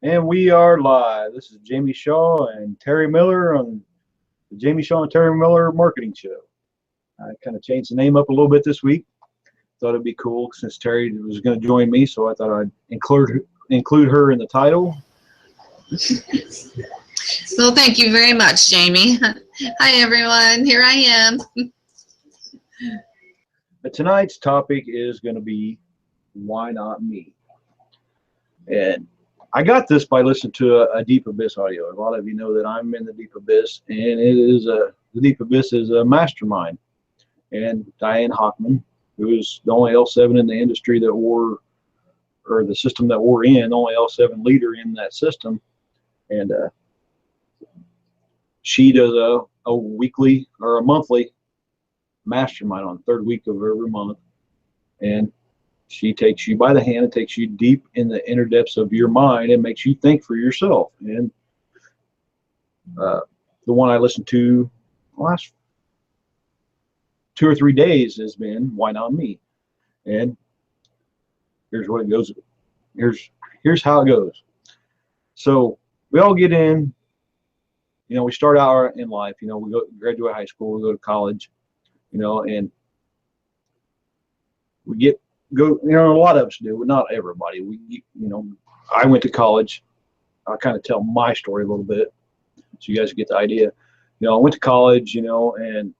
And we are live. This is Jamie Shaw and Terry Miller on the Jamie Shaw and Terry Miller Marketing Show. I kind of changed the name up a little bit this week. Thought it'd be cool since Terry was going to join me, so I thought I'd include her in the title. Well, thank you very much, Jamie. Hi, everyone. Here I am. But tonight's topic is going to be, why not me? And I got this by listening to a Deep Abyss audio. A lot of you know that I'm in the Deep Abyss, and the Deep Abyss is a mastermind. And Diane Hockman, who is the only L7 in the industry that or the system that we're in, the only L7 leader in that system. And she does a weekly or a monthly mastermind on the third week of every month. And she takes you by the hand and takes you deep in the inner depths of your mind and makes you think for yourself. And the one I listened to the last 2 or 3 days has been, why not me? And here's what it goes. Here's how it goes. So we all get in, we start out in life, we graduate high school, we go to college, and we go, a lot of us do, but not everybody. I went to college. I'll kind of tell my story a little bit so you guys get the idea. I went to college, and,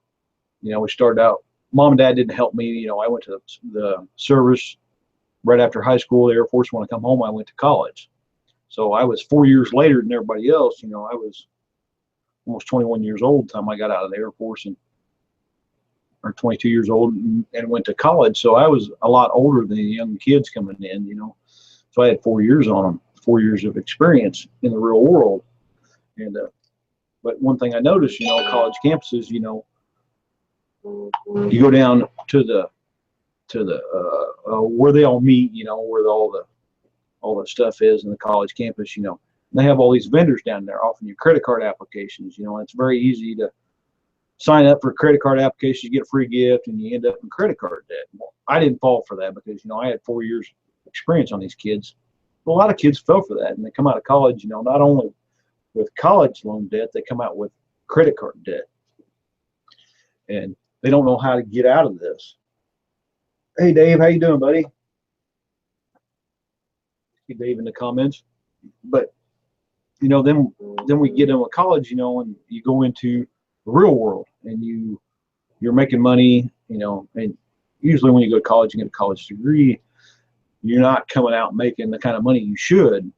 we started out, mom and dad didn't help me. I went to the service right after high school, the Air Force. When I come home, I went to college. So I was 4 years later than everybody else. I was almost 21 years old the time I got out of the Air Force, or 22 years old, and went to college. So I was a lot older than the young kids coming in, So I had 4 years on them, 4 years of experience in the real world. And but one thing I noticed, college campuses, you go down to the where they all meet, where all the stuff is in the college campus, and they have all these vendors down there offering you credit card applications. It's very easy to sign up for a credit card application, you get a free gift, and you end up in credit card debt. Well, I didn't fall for that because, I had 4 years experience on these kids. But a lot of kids fell for that, and they come out of college, not only with college loan debt, they come out with credit card debt. And they don't know how to get out of this. Hey, Dave, how you doing, buddy? See Dave in the comments. But, then we get into college, and you go into the real world, and you're making money, and usually when you go to college, you get a college degree, you're not coming out making the kind of money you should.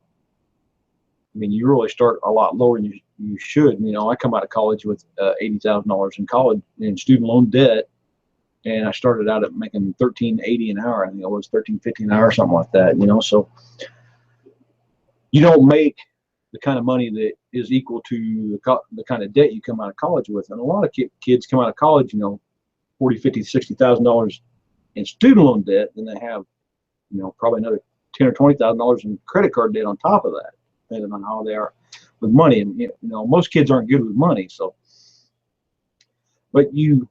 I mean, you really start a lot lower than you should. I come out of college with $80,000 in college in student loan debt, and I started out at making $13.80 an hour. I think it was $13.50 an hour, something like that. So you don't make the kind of money that is equal to the kind of debt you come out of college with. And a lot of kids come out of college, $40, $50, $60,000 in student loan debt, and they have, probably another $10,000 or $20,000 in credit card debt on top of that, depending on how they are with money. And most kids aren't good with money, so. But you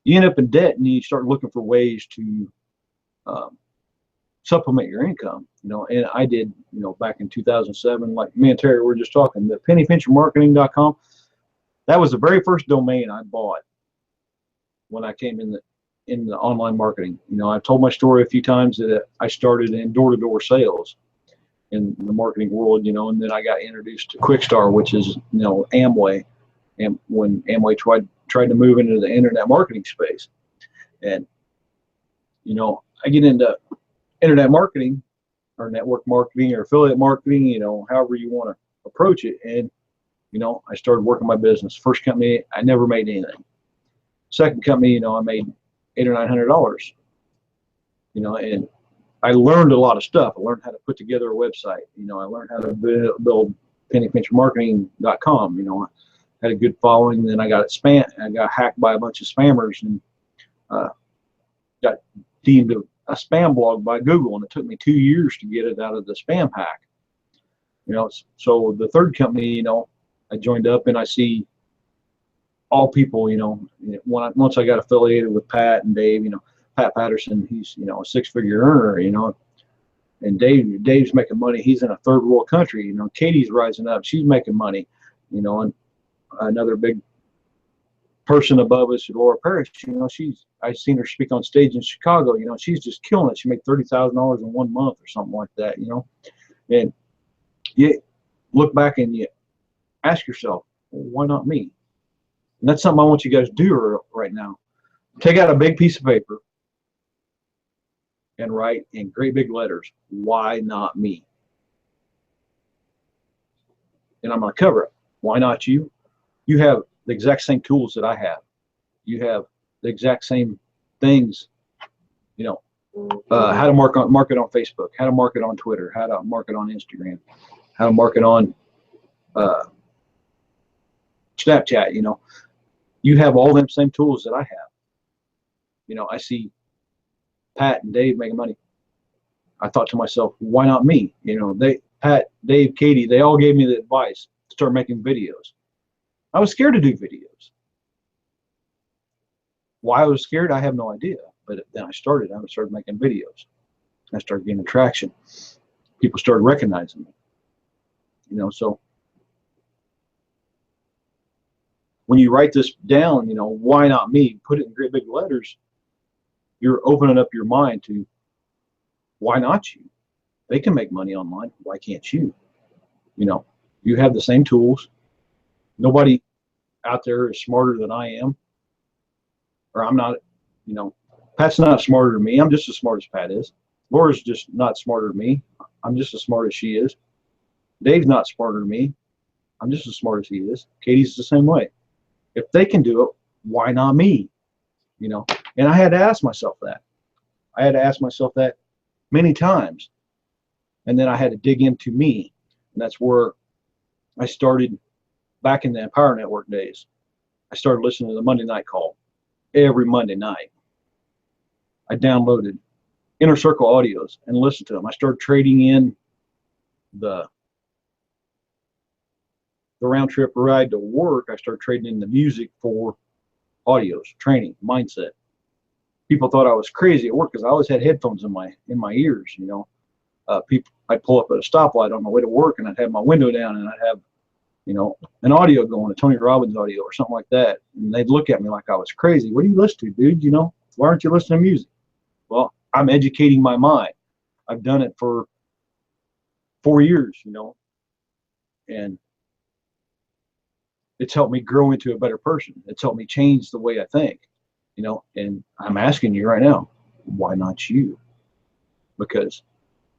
end up in debt, and you start looking for ways to supplement your income, and I did, back in 2007, like me and Terry were just talking, the pennypinchermarketing.com, that was the very first domain I bought when I came in the online marketing. I've told my story a few times that I started in door-to-door sales in the marketing world, and then I got introduced to Quickstar, which is, Amway, and when Amway tried to move into the internet marketing space. And, I get into internet marketing or network marketing or affiliate marketing, however you want to approach it. And, I started working my business. First company, I never made anything. Second company, I made $800 or $900, and I learned a lot of stuff. I learned how to put together a website. I learned how to build pennypinchermarketing.com. I had a good following. Then I got hacked by a bunch of spammers and got deemed a spam blog by Google, and it took me 2 years to get it out of the spam hack. So the third company, I joined up, and I see all people, once I got affiliated with Pat and Dave, Pat Patterson, he's, a six-figure earner, And Dave's making money. He's in a third world country. You know, Katie's rising up. She's making money. You know, and another big person above us, Laura Parrish. You know, I've seen her speak on stage in Chicago. You know, she's just killing it. She made $30,000 in 1 month or something like that. You know, and you look back and you ask yourself, well, why not me? And that's something I want you guys to do right now. Take out a big piece of paper and write in great big letters, why not me? And I'm going to cover it. Why not you? You have the exact same tools that I have. You have the exact same things, you know, how to market on Facebook, how to market on Twitter, how to market on Instagram, how to market on Snapchat. You know, you have all them same tools that I have. You know, I see Pat and Dave making money. I thought to myself, why not me? You know, Pat, Dave, Katie, they all gave me the advice to start making videos. I was scared to do videos. Why I was scared, I have no idea. But then I started making videos. I started getting traction. People started recognizing me. You know, so when you write this down, you know, why not me? Put it in great big letters. You're opening up your mind to why not you? They can make money online. Why can't you? You know, you have the same tools. Nobody out there is smarter than I am, or I'm not. You know, Pat's not smarter than me. I'm just as smart as Pat is. Laura's just not smarter than me. I'm just as smart as she is. Dave's not smarter than me. I'm just as smart as he is. Katie's the same way. If they can do it, why not me? You know, and I had to ask myself that. I had to ask myself that many times. And then I had to dig into me. And that's where I started back in the Empower Network days. I started listening to the Monday Night Call every Monday night. I downloaded Inner Circle audios and listened to them. I started trading in the round trip ride to work. I started trading in the music for audios, training, mindset. People thought I was crazy at work because I always had headphones in my ears. You know, I'd pull up at a stoplight on my way to work, and I'd have my window down, and I'd have, you know, an audio going, a Tony Robbins audio or something like that, and they'd look at me like I was crazy. What do you listen to, dude? You know, why aren't you listening to music? Well, I'm educating my mind. I've done it for 4 years, you know, and it's helped me grow into a better person. It's helped me change the way I think, you know, and I'm asking you right now, why not you? Because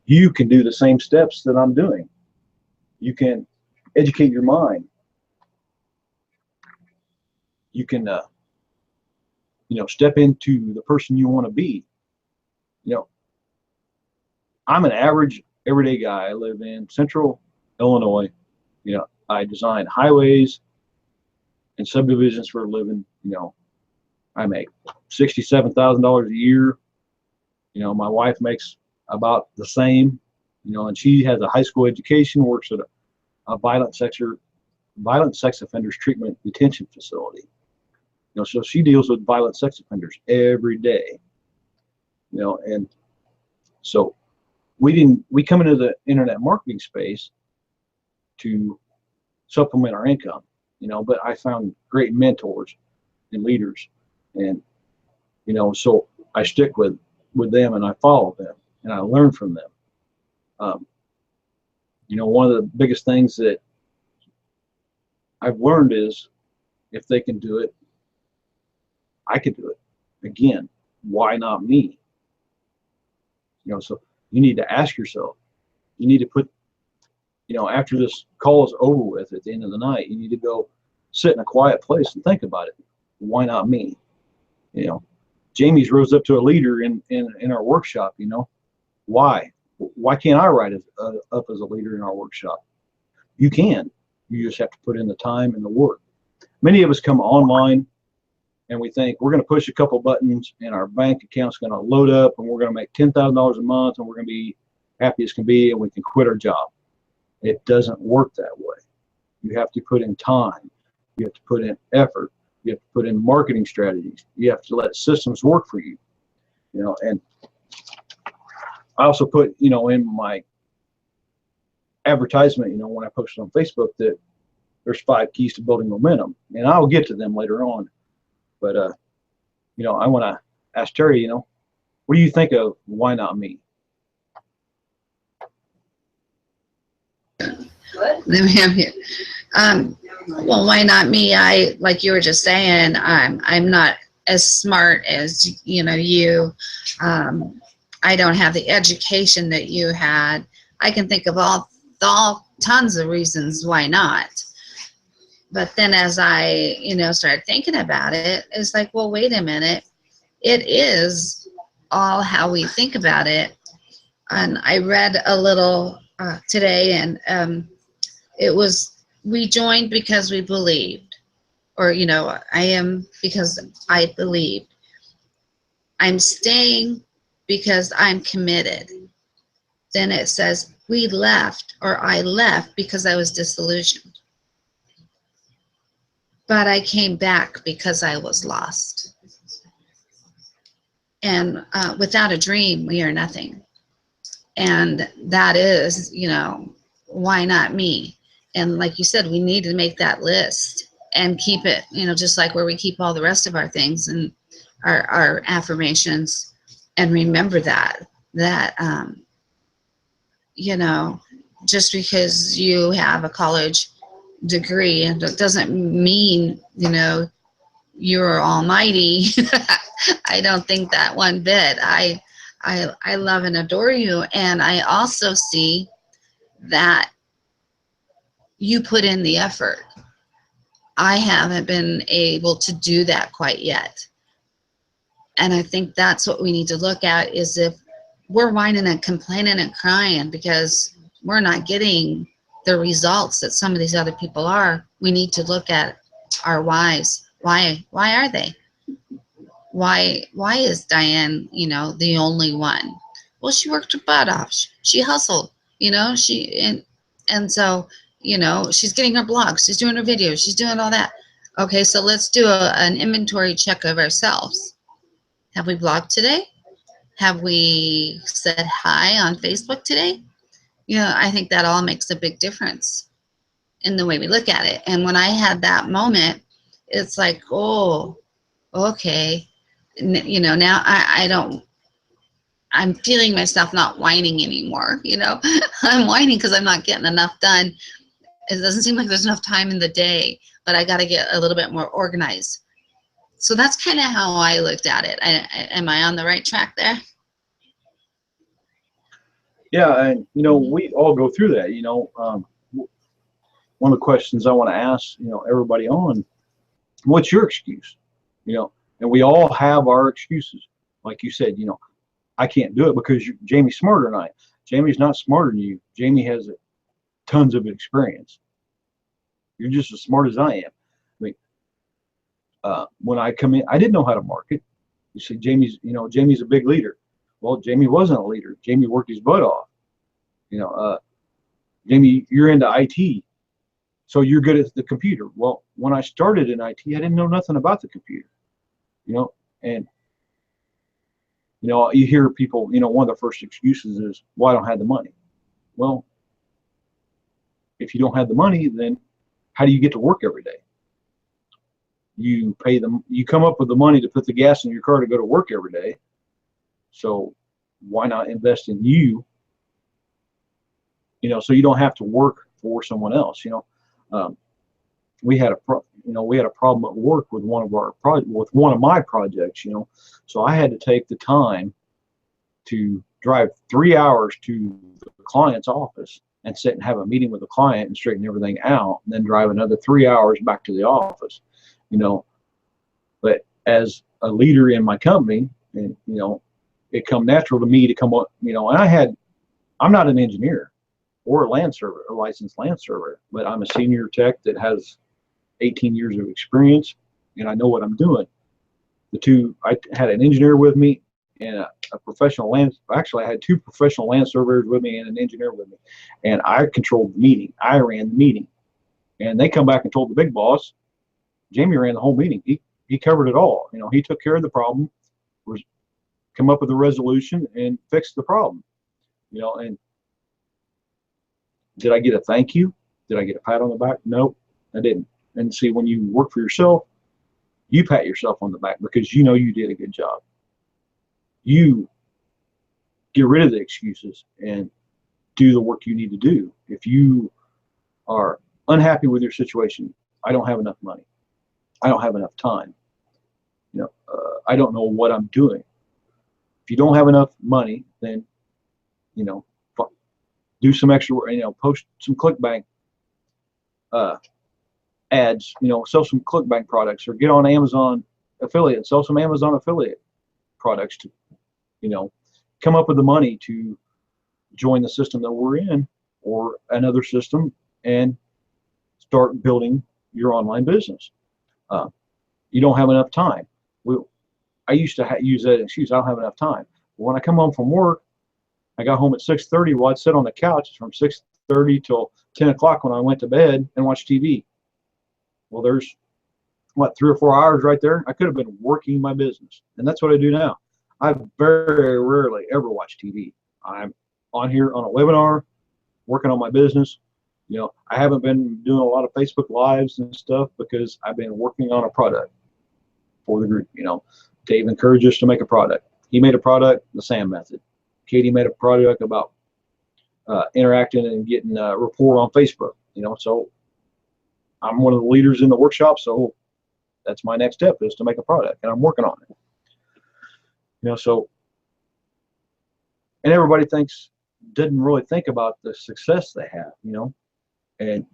you can do the same steps that I'm doing. You can educate your mind. You can, you know, step into the person you want to be. You know, I'm an average, everyday guy. I live in central Illinois. You know, I design highways and subdivisions for a living. You know, I make $67,000 a year. You know, my wife makes about the same. You know, and she has a high school education, works at a violent sex offenders treatment detention facility. You know, so she deals with violent sex offenders every day. You know, and so we come into the internet marketing space to supplement our income. You know, but I found great mentors and leaders, and you know, so I stick with them and I follow them and I learn from them. You know, one of the biggest things that I've learned is if they can do it, I can do it. Again, why not me? You know, so you need to ask yourself, you need to put, you know, after this call is over with at the end of the night, you need to go sit in a quiet place and think about it. Why not me? You know, Jamie's rose up to a leader in our workshop. You know, why can't I rise up as a leader in our workshop? You can. You just have to put in the time and the work. Many of us come online and we think we're going to push a couple buttons and our bank account's going to load up and we're going to make $10,000 a month and we're going to be happy as can be and we can quit our job. It doesn't work that way. You have to put in time. You have to put in effort. You have to put in marketing strategies. You have to let systems work for you. You know, and I also put, in my advertisement, when I posted on Facebook, that there's 5 keys to building momentum, and I'll get to them later on. But I want to ask Terry, what do you think of Why Not Me? Let me have you. Well, why not me? Like you were just saying, I'm not as smart as you. I don't have the education that you had. I can think of all tons of reasons why not. But then as I started thinking about it, it's like, well, wait a minute. It is all how we think about it. And I read a little today, and it was, we joined because we believed, or I am because I believed. I'm staying because I'm committed. Then it says we left, or I left because I was disillusioned. But I came back because I was lost. And without a dream, we are nothing. And that is, why not me? And like you said, we need to make that list and keep it, just like where we keep all the rest of our things and our affirmations, and remember that just because you have a college degree, and it doesn't mean you're almighty. I don't think that one bit. I love and adore you, and I also see that you put in the effort. I haven't been able to do that quite yet. And I think that's what we need to look at, is if we're whining and complaining and crying because we're not getting the results that some of these other people are, we need to look at our whys. Why are they? Why is Diane, the only one? Well, she worked her butt off. She hustled, and so, she's getting her blogs, she's doing her videos, she's doing all that. Okay, so let's do an inventory check of ourselves. Have we blogged today? Have we said hi on Facebook today? I think that all makes a big difference in the way we look at it. And when I had that moment, it's like, oh, okay. Now I don't, I'm feeling myself not whining anymore. I'm whining because I'm not getting enough done. It doesn't seem like there's enough time in the day, but I got to get a little bit more organized. So that's kind of how I looked at it. Am I on the right track there? Yeah, and we all go through that. One of the questions I want to ask, everybody on, what's your excuse? And we all have our excuses. Like you said, I can't do it because Jamie's smarter than I am. Jamie's not smarter than you. Jamie has tons of experience. You're just as smart as I am. I mean, when I come in, I didn't know how to market. You see, Jamie's a big leader. Well, Jamie wasn't a leader. Jamie worked his butt off. Jamie, you're into IT, so you're good at the computer. Well, when I started in IT, I didn't know nothing about the computer. And you hear people, one of the first excuses is, well, I don't have the money. Well, if you don't have the money, then how do you get to work every day? You pay them, you come up with the money to put the gas in your car to go to work every day. So why not invest in you? So you don't have to work for someone else. We had a problem at work with one of my projects. So I had to take the time to drive 3 hours to the client's office and sit and have a meeting with the client and straighten everything out, and then drive another 3 hours back to the office. But as a leader in my company, and it come natural to me to come up. And I'm not an engineer or a licensed land surveyor, but I'm a senior tech that has 18 years of experience, and I know what I'm doing. I had an engineer with me and a professional actually I had 2 professional land surveyors with me and an engineer with me, and I controlled the meeting. I ran the meeting, and they come back and told the big boss, Jamie ran the whole meeting. He covered it all. He took care of the problem, come up with a resolution, and fixed the problem. you know, and did I get a thank you? Did I get a pat on the back? Nope, I didn't. And see, when you work for yourself, you pat yourself on the back because you know you did a good job. You get rid of the excuses and do the work you need to do. If you are unhappy with your situation, I don't have enough money. I don't have enough time. You know, I don't know what I'm doing. If you don't have enough money, then, you know, do some extra work, you know, post some ClickBank ads, you know, sell some ClickBank products, or get on Amazon affiliate, sell some Amazon affiliate products to, you know, come up with the money to join the system that we're in or another system and start building your online business. You don't have enough time. I used to use that excuse, I don't have enough time. When I come home from work, I got home at 6:30. Well, I'd sit on the couch from 6:30 till 10 o'clock when I went to bed and watch TV. Well, there's, what, 3 or 4 hours right there? I could have been working my business. And that's what I do now. I very rarely ever watch TV. I'm on here on a webinar, working on my business. You know, I haven't been doing a lot of Facebook Lives and stuff because I've been working on a product for the group. You know, Dave encouraged us to make a product. He made a product, the SAM method. Katie made a product about interacting and getting rapport on Facebook. You know, so I'm one of the leaders in the workshop, so that's my next step, is to make a product, and I'm working on it. You know, so, and everybody doesn't really think about the success they have, you know, and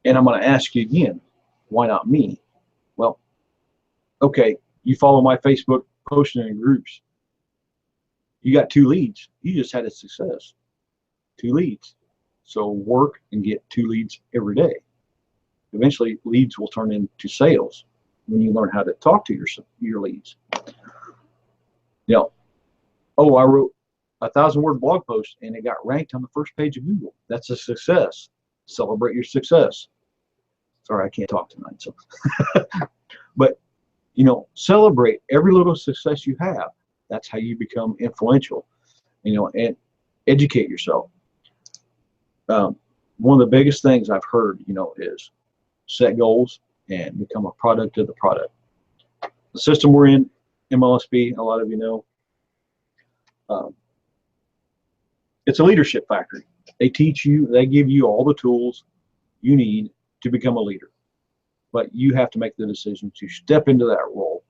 I'm going to ask you again, why not me? Well, okay, you follow my Facebook posting in groups. You got 2 leads. You just had a success. 2 leads. So work and get 2 leads every day. Eventually, leads will turn into sales when you learn how to talk to your leads. You know, oh, I wrote a 1,000-word blog post and it got ranked on the first page of Google. That's a success. Celebrate your success. Sorry, I can't talk tonight. So, but you know, celebrate every little success you have. That's how you become influential. You know, and educate yourself. One of the biggest things I've heard, you know, is set goals and become a product of the product. The system we're in, MLSP, a lot of you know, it's a leadership factory. They teach you, they give you all the tools you need to become a leader. But you have to make the decision to step into that role.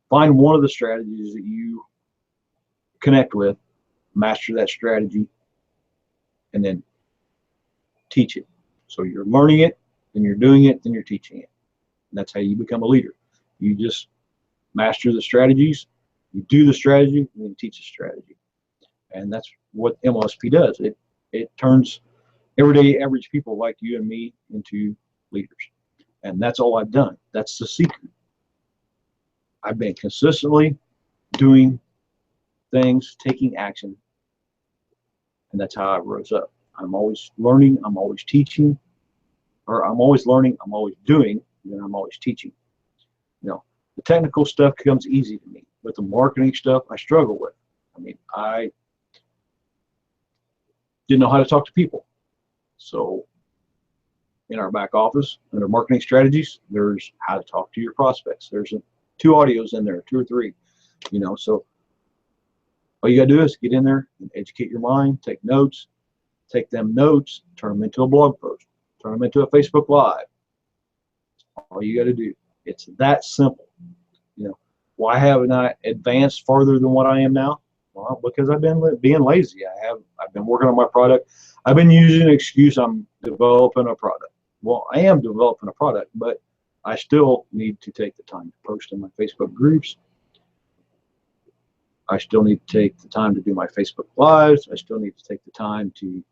Find one of the strategies that you connect with, master that strategy, and then teach it. So you're learning it, then you're doing it, then you're teaching it. And that's how you become a leader. You just master the strategies, you do the strategy, and then teach the strategy. And that's what MLSP does. It turns everyday average people like you and me into leaders. And that's all I've done. That's the secret. I've been consistently doing things, taking action, and that's how I rose up. I'm always learning, I'm always teaching, or I'm always learning, I'm always doing, and then I'm always teaching. You know, the technical stuff comes easy to me, but the marketing stuff I struggle with. I mean, I didn't know how to talk to people. So in our back office, under marketing strategies, there's how to talk to your prospects. There's 2 audios in there, 2 or 3, you know, so all you gotta do is get in there and educate your mind, take notes, take them notes, turn them into a blog post, turn them into a Facebook Live. All you gotta do. It's that simple. You know, why haven't I advanced farther than what I am now? Well, because I've been being lazy. I've been working on my product. I've been using an excuse, I'm developing a product. Well, I am developing a product, but I still need to take the time to post in my Facebook groups. I still need to take the time to do my Facebook Lives. I still need to take the time to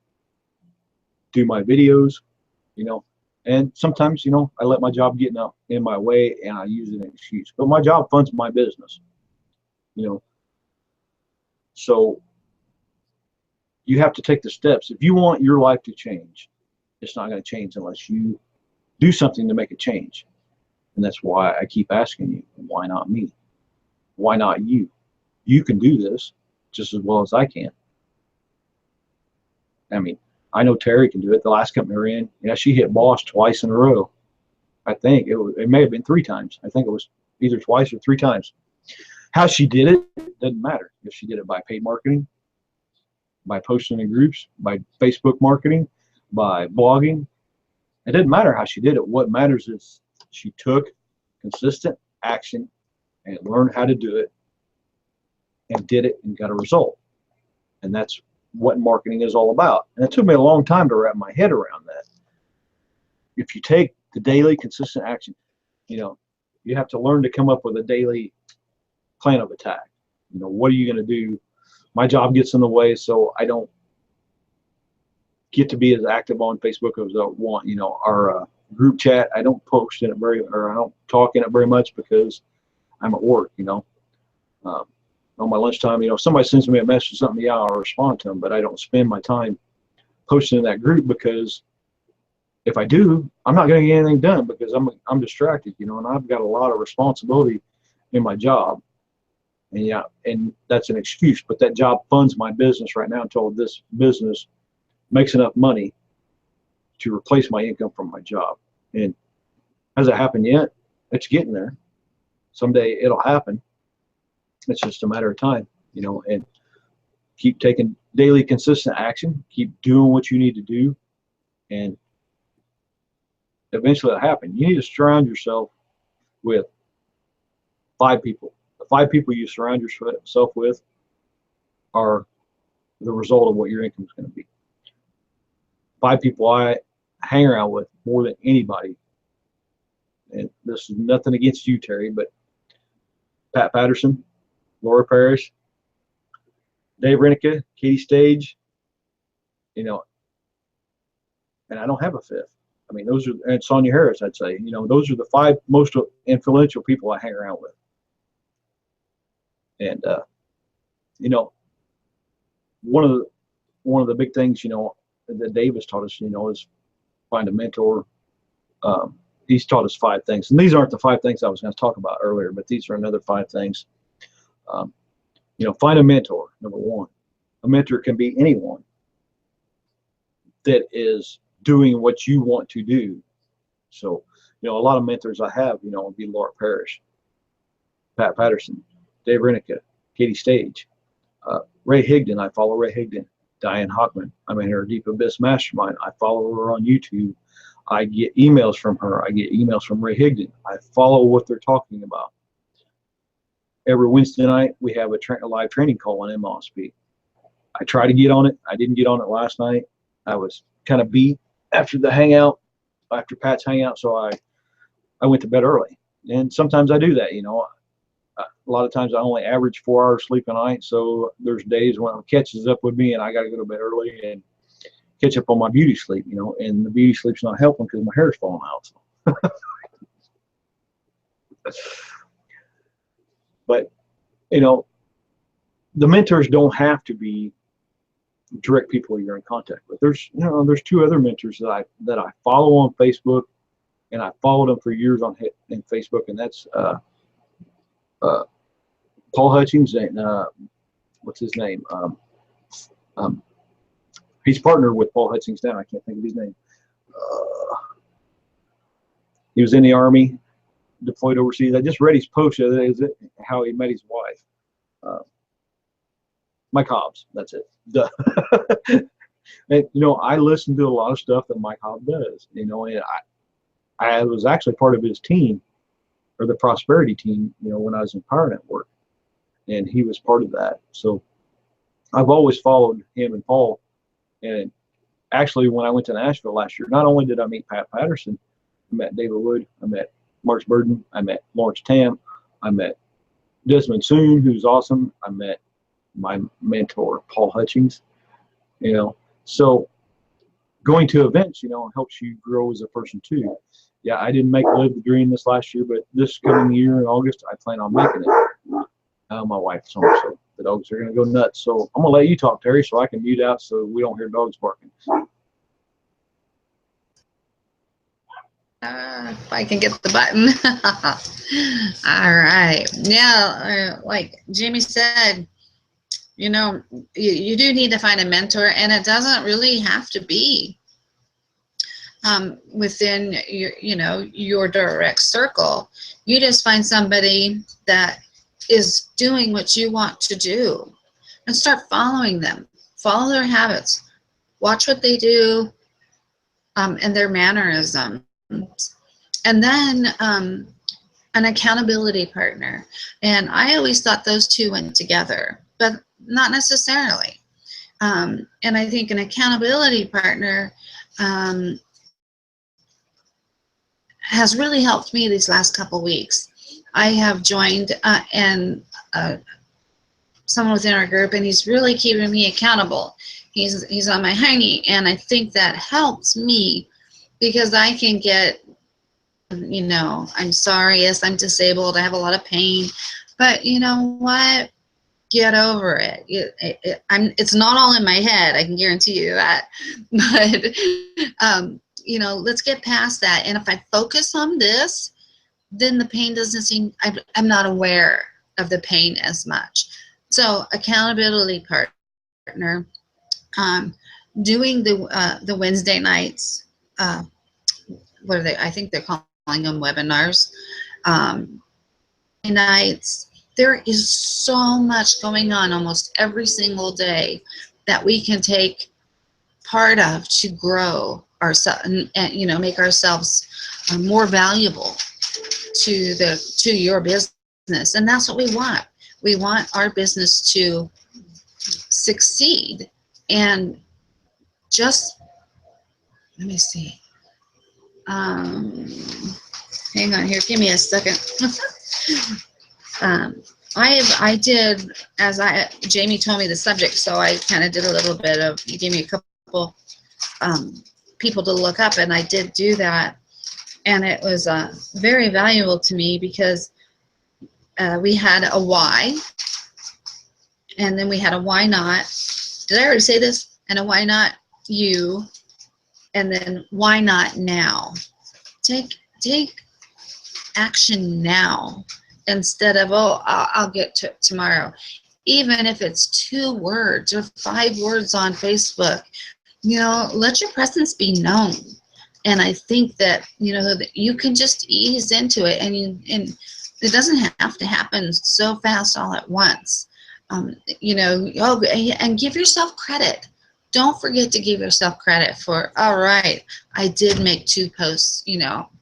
do my videos, you know. And sometimes, you know, I let my job get in my way and I use an excuse. But my job funds my business, you know. So you have to take the steps. If you want your life to change, it's not going to change unless you do something to make it change. And that's why I keep asking you, why not me? Why not you? you can do this just as well as I can. I mean, I know Teri can do it. The last company we're in, yeah, she hit boss twice in a row. I think it may have been 3 times. I think it was either twice or 3 times. How she did it doesn't matter. If she did it by paid marketing, by posting in groups, by Facebook marketing, by blogging, it doesn't matter how she did it. What matters is she took consistent action and learned how to do it and did it and got a result. And that's what marketing is all about. And it took me a long time to wrap my head around that. If you take the daily consistent action, you have to learn to come up with a daily plan of attack. What are you going to do? My job gets in the way, so I don't get to be as active on Facebook as I want. Our group chat, I don't post in it I don't talk in it very much because I'm at work. On my lunchtime, if somebody sends me a message or something, yeah, I'll respond to them, but I don't spend my time posting in that group, because if I do, I'm not going to get anything done because I'm distracted, and I've got a lot of responsibility in my job. And yeah, and that's an excuse, but that job funds my business right now until this business makes enough money to replace my income from my job. And hasn't happened yet. It's getting there. Someday it'll happen. It's just a matter of time, and keep taking daily consistent action, keep doing what you need to do, and eventually it'll happen. You need to surround yourself with 5 people. The 5 people you surround yourself with are the result of what your income is going to be. 5 people I hang around with more than anybody, and this is nothing against you, Teri, but Pat Patterson, Laura Parrish, Dave Renica, Katie Stage, and I don't have a 5th. I mean, and Sonia Harris, I'd say, those are the 5 most influential people I hang around with. And, one of the big things, that Dave has taught us, is find a mentor. He's taught us 5 things, and these aren't the 5 things I was going to talk about earlier, but these are another 5 things. Find a mentor, number 1. A mentor can be anyone that is doing what you want to do. So, a lot of mentors I have, would be Laura Parrish, Pat Patterson, Dave Renica, Katie Stage, Ray Higdon. I follow Ray Higdon. Diane Hockman, I'm in her Deep Abyss Mastermind. I follow her on YouTube. I get emails from her. I get emails from Ray Higdon. I follow what they're talking about. Every Wednesday night, we have a live training call on MLSP. I try to get on it. I didn't get on it last night. I was kind of beat after the hangout, after Pat's hangout, so I went to bed early. And sometimes I do that, A lot of times I only average 4 hours sleep a night, so there's days when it catches up with me and I got to go to bed early and catch up on my beauty sleep, and the beauty sleep's not helping because my hair's falling out. So. But, the mentors don't have to be direct people you're in contact with. There's 2 other mentors that I follow on Facebook, and I followed them for years in Facebook, and that's Paul Hutchings and what's his name? He's partnered with Paul Hutchings now. I can't think of his name. He was in the Army, deployed overseas. I just read his post the other day, how he met his wife. Mike Hobbs, that's it. Duh. And, I listen to a lot of stuff that Mike Hobbs does, and I was actually part of his team, or the prosperity team, when I was in Power Network, and he was part of that. So I've always followed him and Paul. And actually, when I went to Nashville last year, not only did I meet Pat Patterson, I met David Wood, I met Mark Burden, I met Lawrence Tam, I met Desmond Soon, who's awesome. I met my mentor, Paul Hutchings, So going to events, helps you grow as a person too. Yeah, I didn't live the dream this last year, but this coming year in August, I plan on making it. My wife's home, so the dogs are going to go nuts. So I'm going to let you talk, Teri, so I can mute out so we don't hear dogs barking. If I can get the button. All right. Yeah, like Jamie said, you know, you do need to find a mentor, and it doesn't really have to be within your direct circle. You just find somebody that is doing what you want to do and start following them. Follow their habits. Watch what they do and their mannerisms. And then an accountability partner. And I always thought those two went together, but not necessarily. And I think an accountability partner has really helped me these last couple weeks. I have joined and someone within our group, and he's really keeping me accountable. He's on my hiney, and I think that helps me because I can get, I'm sorry, yes, I'm disabled, I have a lot of pain, but you know what? Get over it. It's not all in my head, I can guarantee you that. But let's get past that. And if I focus on this, then the pain doesn't seem, I'm not aware of the pain as much. So accountability partner, doing the Wednesday nights, what are they? I think they're calling them webinars. Nights. There is so much going on almost every single day that we can take part of to grow ourselves and make ourselves more valuable to your business. And that's what we want. We want our business to succeed. And just let me see. Hang on here. Give me a second. I did, as Jamie told me the subject, so I kind of did a little bit of, he gave me a couple people to look up, and I did do that. And it was very valuable to me because we had a why, and then we had a why not. Did I already say this? And a why not you, and then why not now? Take action now instead of, oh, I'll get to it tomorrow. Even if it's 2 words or 5 words on Facebook, let your presence be known. And I think that, that you can just ease into it, and it doesn't have to happen so fast all at once. And give yourself credit. Don't forget to give yourself credit for, all right, I did make 2 posts,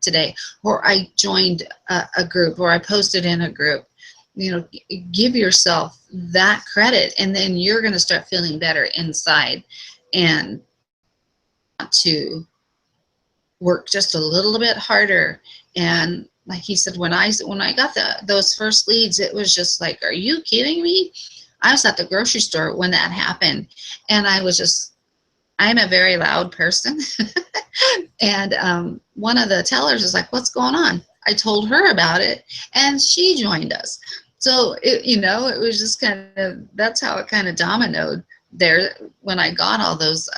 today, or I joined a group, or I posted in a group. Give yourself that credit, and then you're going to start feeling better inside and to work just a little bit harder. And like he said, when I got those first leads, it was just like, are you kidding me? I was at the grocery store when that happened, and I'm a very loud person. And one of the tellers was like, what's going on? I told her about it, and she joined us. So it was just that's how it kind of dominoed there when I got all those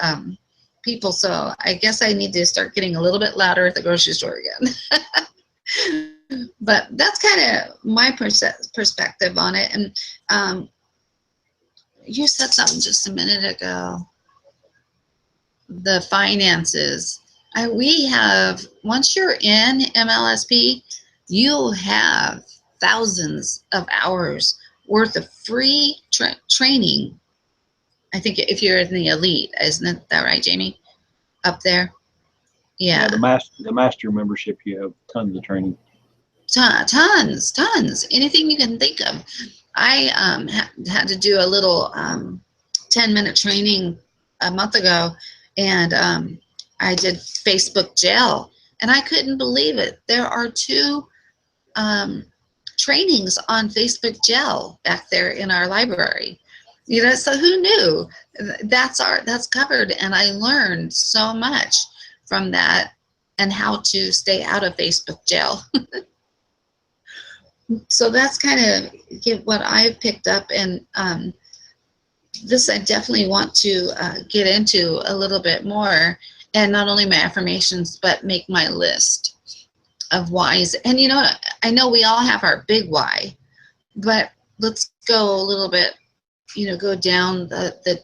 people. So I guess I need to start getting a little bit louder at the grocery store again. But that's kind of my perspective on it. And you said something just a minute ago. The finances. We have, once you're in MLSP, you'll have thousands of hours worth of free training. I think if you're in the elite, isn't that right, Jamie? Up there? Yeah. The master membership, you have tons of training. Tons. Anything you can think of. I had to do a little 10-minute training a month ago, and I did Facebook jail, and I couldn't believe it. There are 2 trainings on Facebook jail back there in our library. So who knew? That's covered, and I learned so much from that and how to stay out of Facebook jail. So that's kind of what I've picked up, and this I definitely want to get into a little bit more, and not only my affirmations, but make my list. of whys. And you know, I know we all have our big why, but let's go a little bit, you know, go down the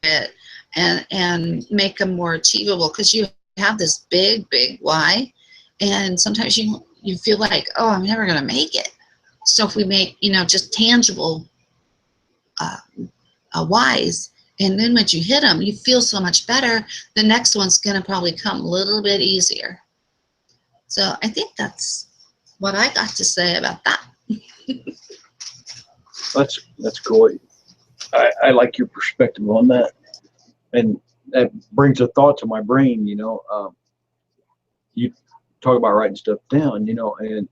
bit and make them more achievable, because you have this big why, and sometimes you feel like, oh, I'm never going to make it. So if we make, you know, just tangible whys, and then once you hit them, you feel so much better. The next one's going to probably come a little bit easier. So I think that's what I got to say about that. That's cool. I like your perspective on that, and that brings a thought to my brain. You know, you talk about writing stuff down. You know, and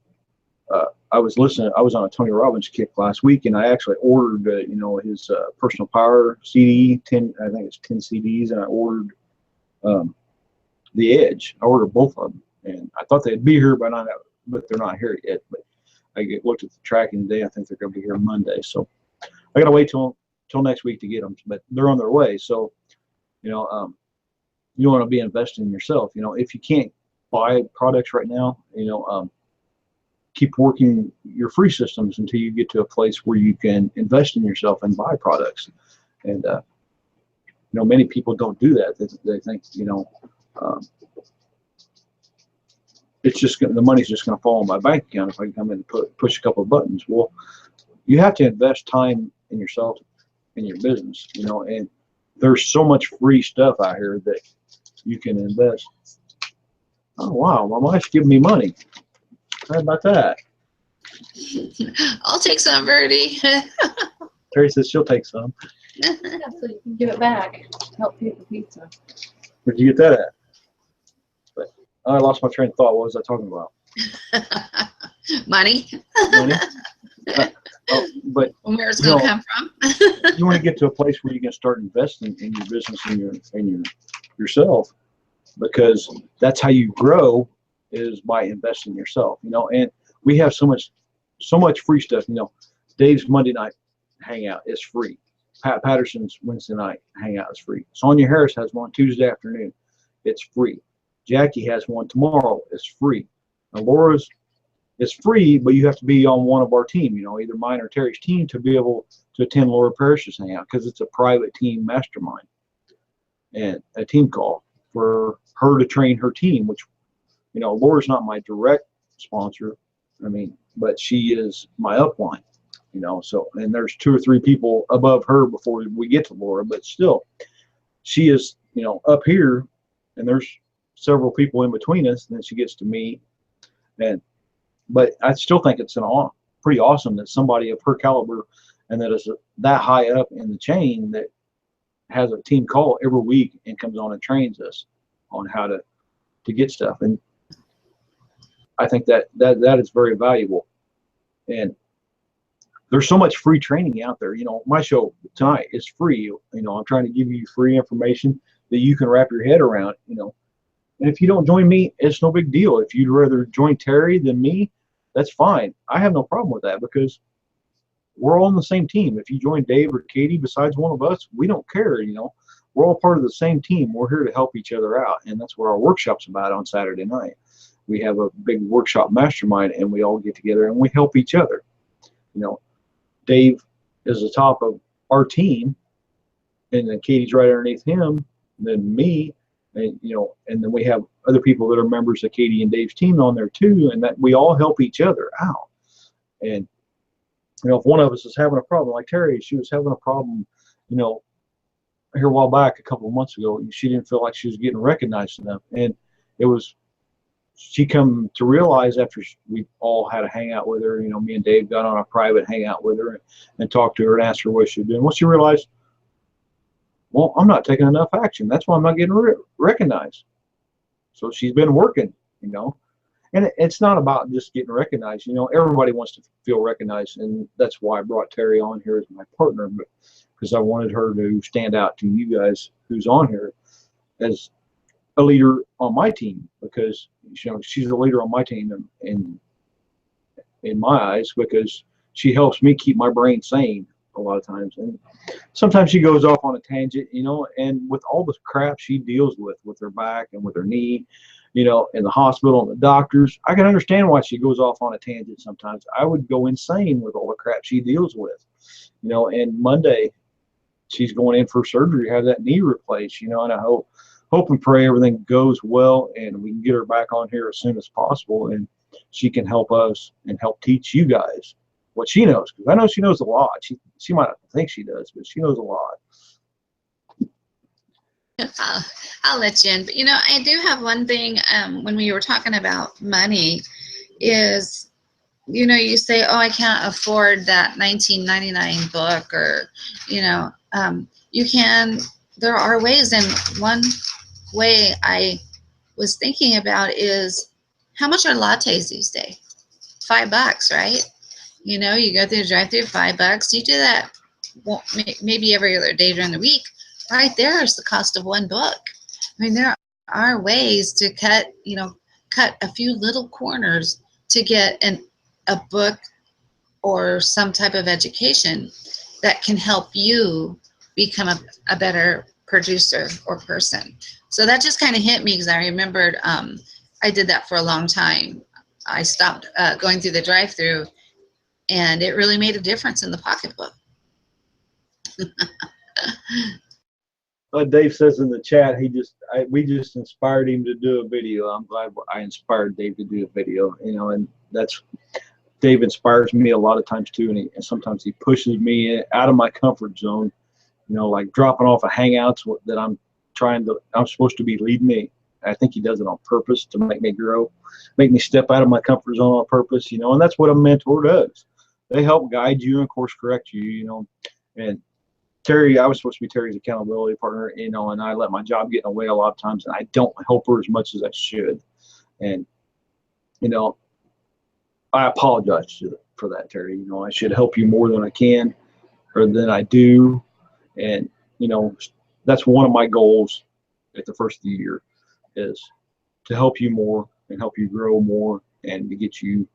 I was listening. I was on a Tony Robbins kick last week, and I actually ordered, you know, his Personal Power CD, 10. I think it's 10 CDs, and I ordered The Edge. I ordered both of them, and I thought they'd be here by now, but they're not here yet. But I looked at the tracking today. I think they're going to be here Monday, so I got to wait till next week to get them. But they're on their way. So, you know, you want to be investing in yourself. You know, if you can't buy products right now, you know, keep working your free systems until you get to a place where you can invest in yourself and buy products. And you know, many people don't do that. They think, you know, it's just the money's just going to fall in my bank account if I can come in and push a couple of buttons. Well, you have to invest time in yourself, in your business, you know, and there's so much free stuff out here that you can invest. Oh, wow, my wife's giving me money. How about that? I'll take some, Verdi. Teri says she'll take some. Yeah, so you can give it back. Help pay for pizza. Where'd you get that at? But I lost my train of thought. What was I talking about? Money. Money? But Where's it going to come from? You want to get to a place where you can start investing in your business and yourself, because that's how you grow, is by investing in yourself. You know, and we have so much free stuff. You know, Dave's Monday night hangout is free. Pat Patterson's Wednesday night hangout is free. Sonia Harris has one Tuesday afternoon. It's free. Jackie has one tomorrow. It's free. Now Laura's is free, but you have to be on one of our team, you know, either mine or Teri's team, to be able to attend Laura Parrish's hangout, because it's a private team mastermind and a team call for her to train her team, which, you know, Laura's not my direct sponsor. I mean, but she is my upline, you know, so, and there's 2 or 3 people above her before we get to Laura, but still, she is, you know, up here, and there's several people in between us, and then she gets to me. But I still think it's pretty awesome that somebody of her caliber and that is that high up in the chain that has a team call every week and comes on and trains us on how to get stuff. And I think that is very valuable. And there's so much free training out there. You know, my show tonight is free. You know, I'm trying to give you free information that you can wrap your head around, you know. And if you don't join me, it's no big deal. If you'd rather join Teri than me, that's fine. I have no problem with that, because we're all on the same team. If you join Dave or Katie besides one of us, we don't care, you know. We're all part of the same team. We're here to help each other out, and that's what our workshop's about on Saturday night. We have a big workshop mastermind, and we all get together and we help each other. You know, Dave is the top of our team, and then Katie's right underneath him, and then me, and you know, and then we have other people that are members of Katie and Dave's team on there too, and that we all help each other out. And you know, if one of us is having a problem, like Teri, she was having a problem, you know, here a while back, a couple of months ago, she didn't feel like she was getting recognized enough, and it was, she come to realize after we all had a hangout with her, you know, me and Dave got on a private hangout with her and talked to her and asked her what she was doing. Well, she realized, well, I'm not taking enough action. That's why I'm not getting recognized. So she's been working, you know, and it's not about just getting recognized. You know, everybody wants to feel recognized, and that's why I brought Teri on here as my partner, but because I wanted her to stand out to you guys who's on here as a leader on my team, because you know, she's a leader on my team in my eyes, because she helps me keep my brain sane a lot of times. And sometimes she goes off on a tangent, you know, and with all the crap she deals with her back and with her knee you know, in the hospital and the doctors. I can understand why she goes off on a tangent sometimes. I would go insane with all the crap she deals with, you know. And Monday, she's going in for surgery, have that knee replaced, you know, and I hope and pray everything goes well and we can get her back on here as soon as possible and she can help us and help teach you guys what she knows, because I know she knows a lot. She might not think she does, but she knows a lot. I'll let you in. But, you know, I do have one thing when we were talking about money is, you know, you say, oh, I can't afford that $19.99 book, or, you know, you can, there are ways. And one way I was thinking about is, how much are lattes these days? $5, right? You know, you go through the drive-through, $5. You do that maybe every other day during the week. Right there is the cost of one book. I mean, there are ways to cut a few little corners to get a book or some type of education that can help you become a better producer or person. So that just kind of hit me, because I remembered I did that for a long time. I stopped going through the drive-through, and it really made a difference in the pocketbook. Dave says in the chat, we just inspired him to do a video. I'm glad I inspired Dave to do a video, you know, and Dave inspires me a lot of times too, and sometimes he pushes me out of my comfort zone, you know, like dropping off of Hangouts that I'm supposed to be leading me. I think he does it on purpose to make me grow, make me step out of my comfort zone on purpose, you know, and that's what a mentor does. They help guide you and course correct you, you know. And Teri, I was supposed to be Teri's accountability partner, you know, and I let my job get in the way a lot of times, and I don't help her as much as I should. And, you know, I apologize for that, Teri. You know, I should help you more than I can or than I do. And, you know, that's one of my goals at the first of the year, is to help you more and help you grow more and to get you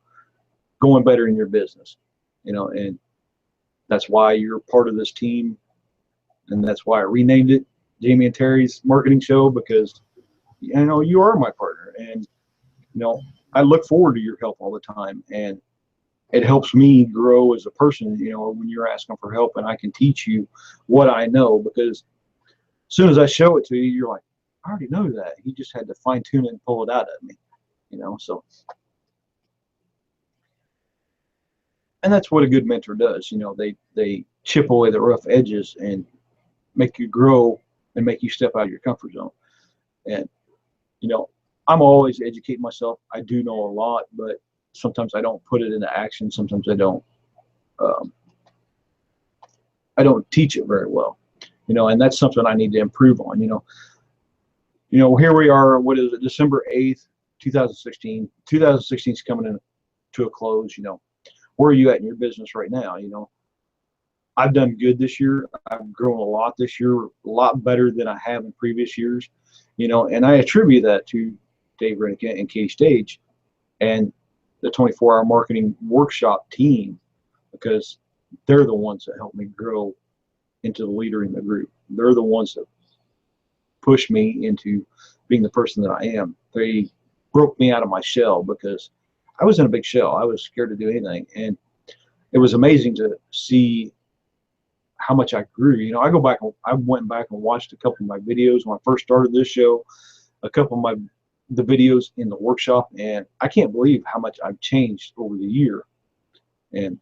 going better in your business, you know. And that's why you're part of this team. And that's why I renamed it Jamie and Teri's Marketing Show, because, you know, you are my partner. And, you know, I look forward to your help all the time. And it helps me grow as a person, you know, when you're asking for help and I can teach you what I know, because as soon as I show it to you, you're like, I already know that. He just had to fine tune it and pull it out of me, you know. So, and that's what a good mentor does. You know, they chip away the rough edges and make you grow and make you step out of your comfort zone. And, you know, I'm always educating myself. I do know a lot, but sometimes I don't put it into action. Sometimes I don't teach it very well, you know, and that's something I need to improve on. You know, here we are, what is it, December 8th, 2016. 2016 is coming in to a close. You know, where are you at in your business right now? You know, I've done good this year. I've grown a lot this year, a lot better than I have in previous years, you know, and I attribute that to Dave Renick and Katie Stage and the 24-hour marketing workshop team, because they're the ones that helped me grow into the leader in the group. They're the ones that pushed me into being the person that I am. They broke me out of my shell, because I was in a big shell. I was scared to do anything. And it was amazing to see how much I grew. You know, I went back and watched a couple of my videos when I first started this show, a couple of the videos in the workshop, and I can't believe how much I've changed over the year. And,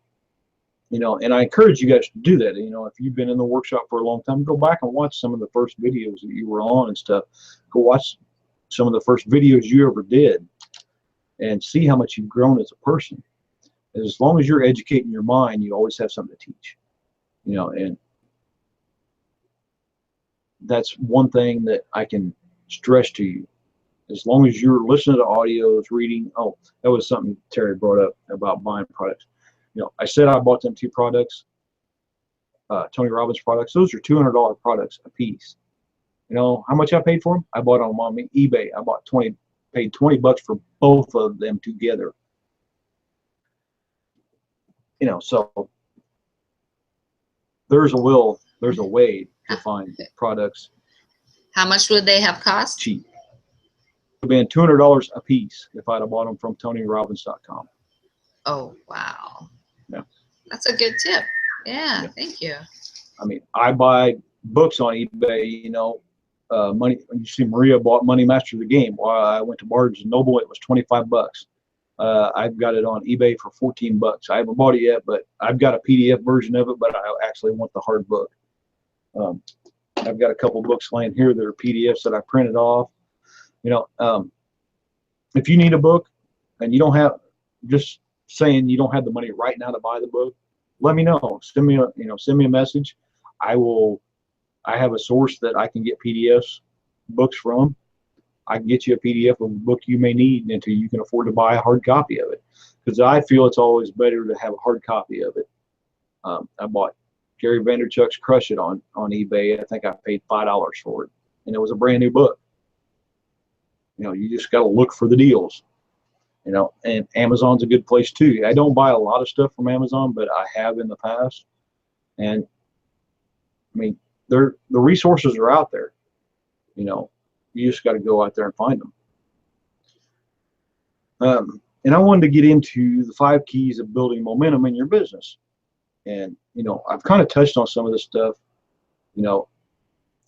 you know, and I encourage you guys to do that. You know, if you've been in the workshop for a long time, go back and watch some of the first videos that you were on and stuff. Go watch some of the first videos you ever did and see how much you've grown as a person. As long as you're educating your mind, you always have something to teach. You know, and that's one thing that I can stress to you. As long as you're listening to audios, reading, oh, that was something Teri brought up about buying products. You know, I said I bought them 2 products, Tony Robbins products. Those are $200 products a piece. You know how much I paid for them? I bought them on eBay. I paid $20 for both of them together. You know, so there's a way to find products. How much would they have cost? Cheap. have been $200 a piece if I'd have bought them from TonyRobbins.com. Oh, wow. Yeah. That's a good tip. Yeah, Yeah. thank you. I mean, I buy books on eBay, you know, money. You see Maria bought Money Master of the Game. While I went to Barnes and Noble, it was $25. I've got it on eBay for $14. I haven't bought it yet, but I've got a PDF version of it, but I actually want the hard book. I've got a couple books laying here that are PDFs that I printed off. You know, if you need a book and you don't have, just saying you don't have the money right now to buy the book, let me know. Send me a message. I have a source that I can get PDFs books from. I can get you a PDF of a book you may need until you can afford to buy a hard copy of it. Because I feel it's always better to have a hard copy of it. I bought Gary Vaynerchuk's Crush It on eBay. I think I paid $5 for it, and it was a brand new book. You know, you just got to look for the deals. You know, and Amazon's a good place too. I don't buy a lot of stuff from Amazon, but I have in the past. And I mean, the resources are out there. You know, you just got to go out there and find them. And I wanted to get into the 5 keys of building momentum in your business. And, you know, I've kind of touched on some of this stuff, you know,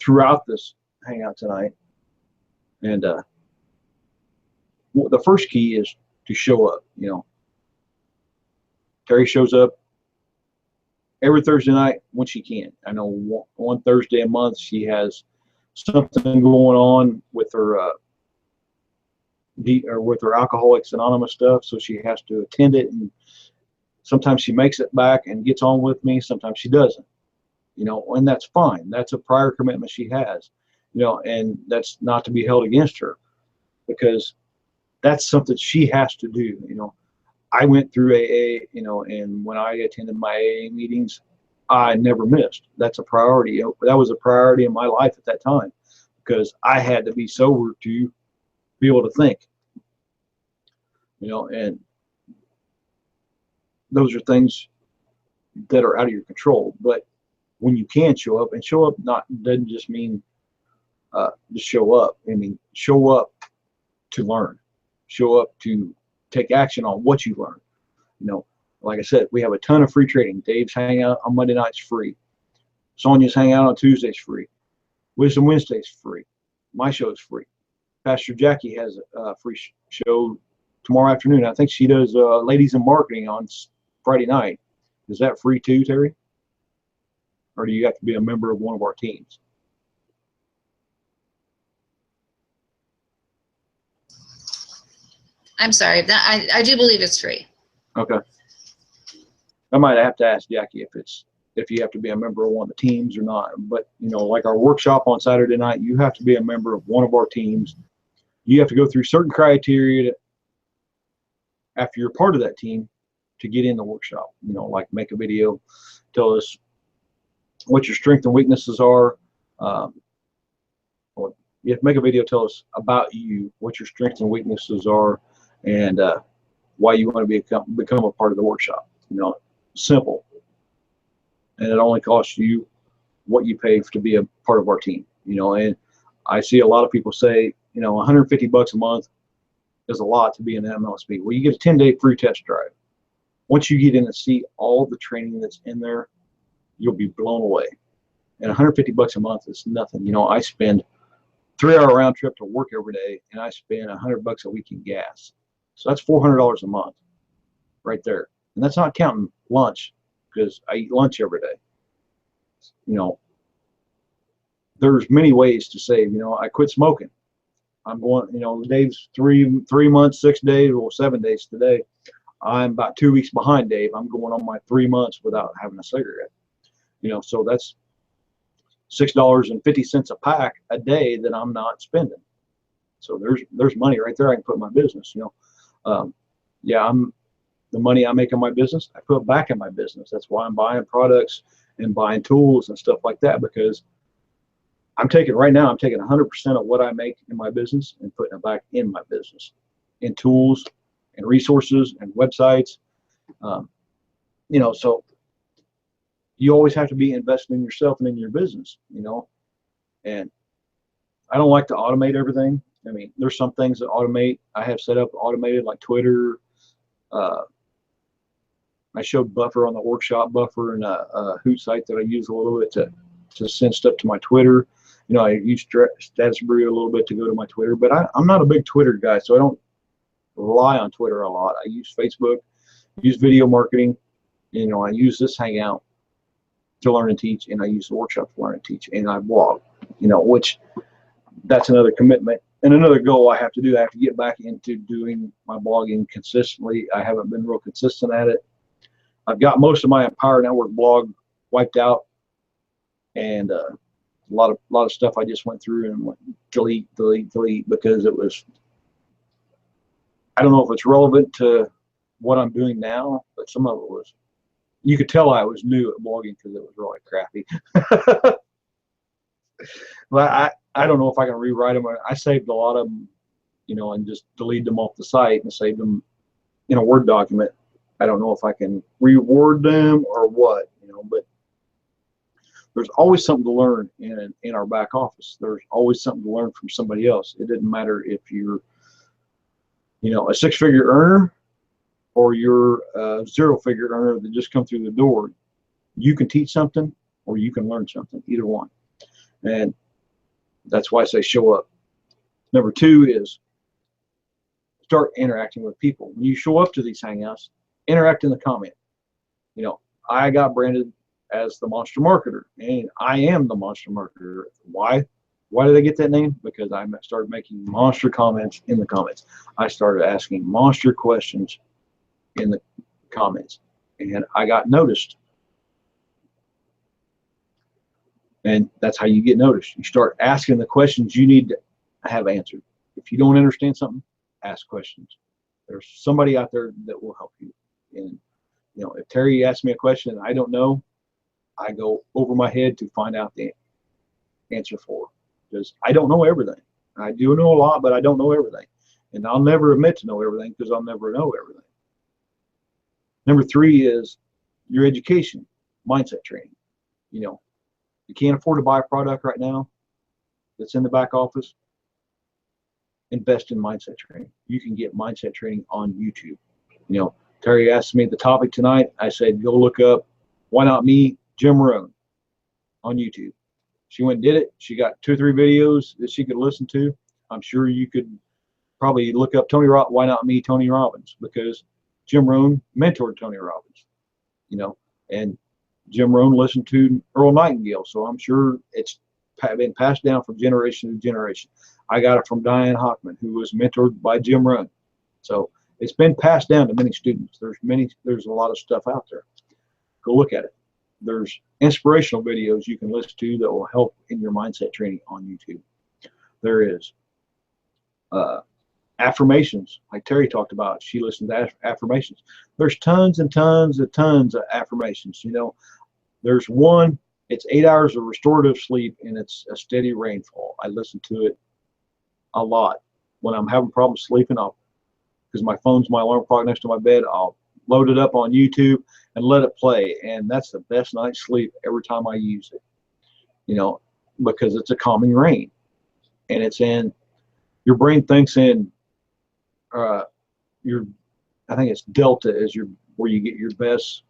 throughout this hangout tonight. And the first key is to show up. You know, Teri shows up every Thursday night when she can. I know one Thursday a month she has something going on with her with her Alcoholics Anonymous stuff, so she has to attend it. And sometimes she makes it back and gets on with me. Sometimes she doesn't. You know, and that's fine. That's a prior commitment she has. You know, and that's not to be held against her, because that's something she has to do. You know, I went through AA, you know, and when I attended my AA meetings, I never missed. That's a priority. That was a priority in my life at that time, because I had to be sober to be able to think. You know, and those are things that are out of your control. But when you can show up, and show up doesn't just mean just show up. I mean, show up to learn. Show up to take action on what you learn. You know, like I said, we have a ton of free trading. Dave's Hangout on Monday nights free. Sonia's Hangout on Tuesdays free. Wisdom Wednesdays free. My show is free. Pastor Jackie has a free show tomorrow afternoon. I think she does Ladies in Marketing on Friday night. Is that free too, Teri? Or do you have to be a member of one of our teams? I'm sorry. I do believe it's free. Okay. I might have to ask Jackie if you have to be a member of one of the teams or not. But, you know, like our workshop on Saturday night, you have to be a member of one of our teams. You have to go through certain criteria after you're part of that team to get in the workshop. You know, like make a video, tell us what your strengths and weaknesses are. You have to make a video, tell us about you, what your strengths and weaknesses are, and why you want to become a part of the workshop. You know, simple. And it only costs you what you pay to be a part of our team. You know, and I see a lot of people say, you know, $150 a month is a lot to be in MLSP. Well, you get a 10-day free test drive. Once you get in and see all the training that's in there, you'll be blown away. And $150 a month is nothing. You know, I spend 3-hour round trip to work every day, and I spend $100 a week in gas. So that's $400 a month right there. And that's not counting lunch, because I eat lunch every day. You know, there's many ways to save. You know, I quit smoking. I'm going, you know, Dave's 3 months, 6 days, or 7 days today. I'm about 2 weeks behind Dave. I'm going on my 3 months without having a cigarette. You know, so that's $6.50 a pack a day that I'm not spending. So there's money right there I can put in my business. You know, yeah, the money I make in my business, I put back in my business. That's why I'm buying products and buying tools and stuff like that, because I'm taking 100% of what I make in my business and putting it back in my business, in tools and resources and websites. You know, so you always have to be investing in yourself and in your business, you know. And I don't like to automate everything. I mean, there's some things that automate. I have set up automated like Twitter. I showed Buffer on the workshop, Buffer and a Hoot site that I use a little bit to send stuff to my Twitter. You know, I use Status Brew a little bit to go to my Twitter, but I'm not a big Twitter guy, so I don't rely on Twitter a lot. I use Facebook, use video marketing. You know, I use this Hangout to learn and teach, and I use the workshop to learn and teach, and I blog. You know, which that's another commitment and another goal I have to do. I have to get back into doing my blogging consistently. I haven't been real consistent at it. I've got most of my Empower Network blog wiped out, and a lot of stuff I just went through and went delete because it was, I don't know if it's relevant to what I'm doing now, but some of it was, you could tell I was new at blogging because it was really crappy. But I don't know if I can rewrite them. I saved a lot of them, you know, and just deleted them off the site and saved them in a Word document. I don't know if I can reword them or what, you know, but there's always something to learn in our back office. There's always something to learn from somebody else. It doesn't matter if you're, you know, a six-figure earner or you're a zero-figure earner that just come through the door. You can teach something or you can learn something, either one. And that's why I say show up. Number two is start interacting with people. When you show up to these Hangouts, interact in the comment. You know, I got branded as the monster marketer, and I am the monster marketer. Why? Why did I get that name? Because I started making monster comments in the comments. I started asking monster questions in the comments, and I got noticed. And that's how you get noticed. You start asking the questions you need to have answered. If you don't understand something, ask questions. There's somebody out there that will help you. And you know, if Terry asks me a question and I don't know, I go over my head to find out the answer for, because I don't know everything. I do know a lot, but I don't know everything. And I'll never admit to know everything because I'll never know everything. Number three is your education, mindset training. You know, you can't afford to buy a product right now that's in the back office. Invest in mindset training. You can get mindset training on YouTube. You know, Terry asked me the topic tonight. I said, go look up Why Not Me, Jim Rohn on YouTube. She went and did it. She got 2 or 3 videos that she could listen to. I'm sure you could probably look up Why Not Me, Tony Robbins, because Jim Rohn mentored Tony Robbins, you know, and Jim Rohn listened to Earl Nightingale. So I'm sure it's been passed down from generation to generation. I got it from Diane Hockman, who was mentored by Jim Rohn. So it's been passed down to many students. There's a lot of stuff out there. Go look at it. There's inspirational videos you can listen to that will help in your mindset training on YouTube. There is affirmations, like Terry talked about. She listened to affirmations. There's tons and tons and tons of affirmations. You know, there's one, it's 8 hours of restorative sleep and it's a steady rainfall. I listen to it a lot. When I'm having problems sleeping, because my phone's my alarm clock next to my bed, I'll load it up on YouTube and let it play. And that's the best night's sleep every time I use it, you know, because it's a calming rain. And it's in, your brain thinks in, I think it's delta is where you get your best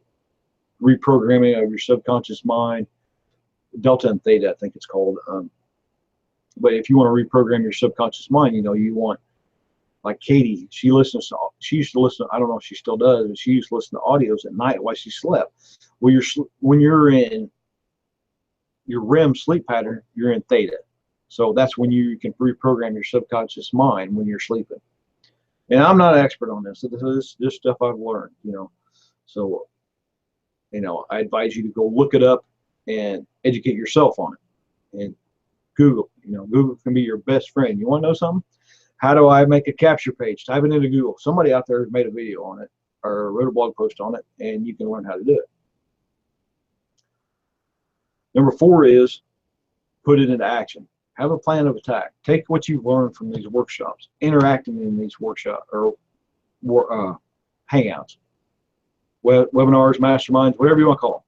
reprogramming of your subconscious mind. Delta and theta, I think it's called. But if you want to reprogram your subconscious mind, you know, you want, like Katie, she used to listen, I don't know if she still does, but she used to listen to audios at night while she slept. Well, when you're in your REM sleep pattern, you're in theta. So that's when you can reprogram your subconscious mind when you're sleeping. And I'm not an expert on this. This is just stuff I've learned, you know. So, you know, I advise you to go look it up and educate yourself on it. And Google, you know, Google can be your best friend. You want to know something? How do I make a capture page? Type it into Google. Somebody out there has made a video on it or wrote a blog post on it, and you can learn how to do it. Number 4 is put it into action. Have a plan of attack. Take what you've learned from these workshops, interacting in these workshops or hangouts, webinars, masterminds, whatever you want to call them.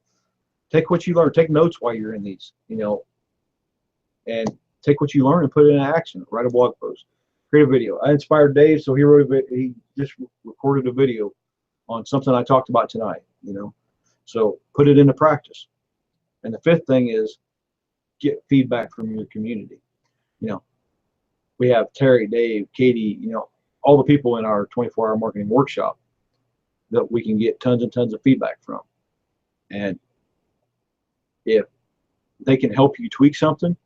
Take what you learn. Take notes while you're in these, you know, and take what you learn and put it into action. Write a blog post. create a video. I inspired Dave, so he just recorded a video on something I talked about tonight, you know. So put it into practice. And the fifth thing is get feedback from your community. You know, we have Teri, Dave, Katie, you know, all the people in our 24-hour marketing workshop that we can get tons and tons of feedback from. And if they can help you tweak something,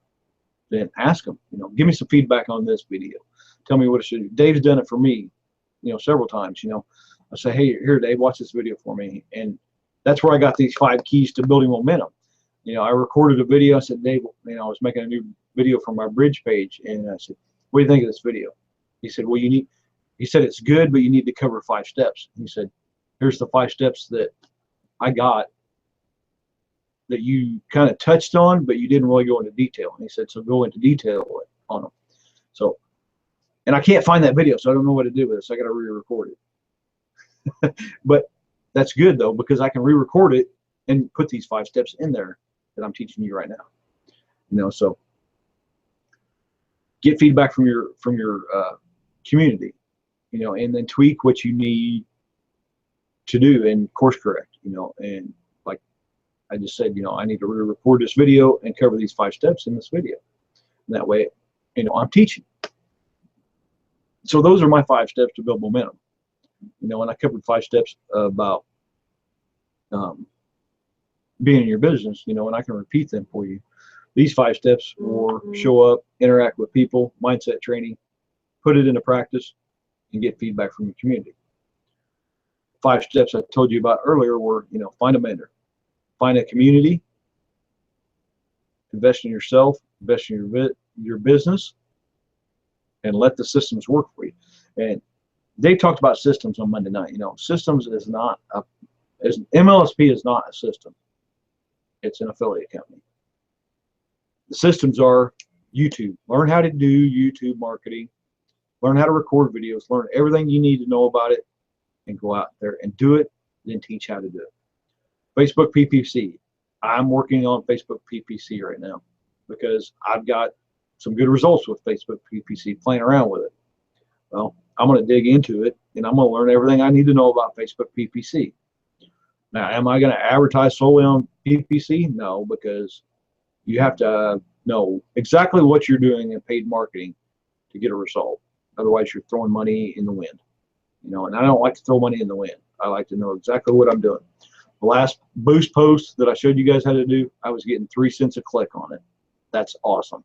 then ask them, you know, give me some feedback on this video. Tell me what it should do. Dave's done it for me, you know, several times. You know, I say, hey, here, Dave, watch this video for me. And that's where I got these 5 keys to building momentum. You know, I recorded a video. I said, Dave, you know, I was making a new video for my bridge page. And I said, what do you think of this video? He said, well, he said, it's good, but you need to cover 5 steps. He said, here's the 5 steps that I got that you kind of touched on, but you didn't really go into detail. And he said, so go into detail on them. So, and I can't find that video, so I don't know what to do with it. So I got to re-record it. But that's good though, because I can re-record it and put these 5 steps in there that I'm teaching you right now. You know, so get feedback from your community, you know, and then tweak what you need to do and course correct, you know. And like I just said, you know, I need to re-record this video and cover these 5 steps in this video. And that way, you know, I'm teaching. So those are my 5 steps to build momentum. You know, and I covered 5 steps about being in your business, you know, and I can repeat them for you. These 5 steps were show up, interact with people, mindset training, put it into practice, and get feedback from your community. 5 steps I told you about earlier were, you know, find a mentor, find a community, invest in yourself, invest in your business, and let the systems work for you. And they talked about systems on Monday night. You know, systems is not MLSP is not a system. It's an affiliate company. The systems are YouTube. Learn how to do YouTube marketing. Learn how to record videos. Learn everything you need to know about it, and go out there and do it. Then teach how to do it. Facebook PPC. I'm working on Facebook PPC right now because I've got some good results with Facebook PPC, playing around with it. Well, I'm going to dig into it, and I'm going to learn everything I need to know about Facebook PPC. Now, am I going to advertise solely on PPC? No, because you have to know exactly what you're doing in paid marketing to get a result. Otherwise, you're throwing money in the wind. You know, and I don't like to throw money in the wind. I like to know exactly what I'm doing. The last boost post that I showed you guys how to do, I was getting 3 cents a click on it. That's awesome.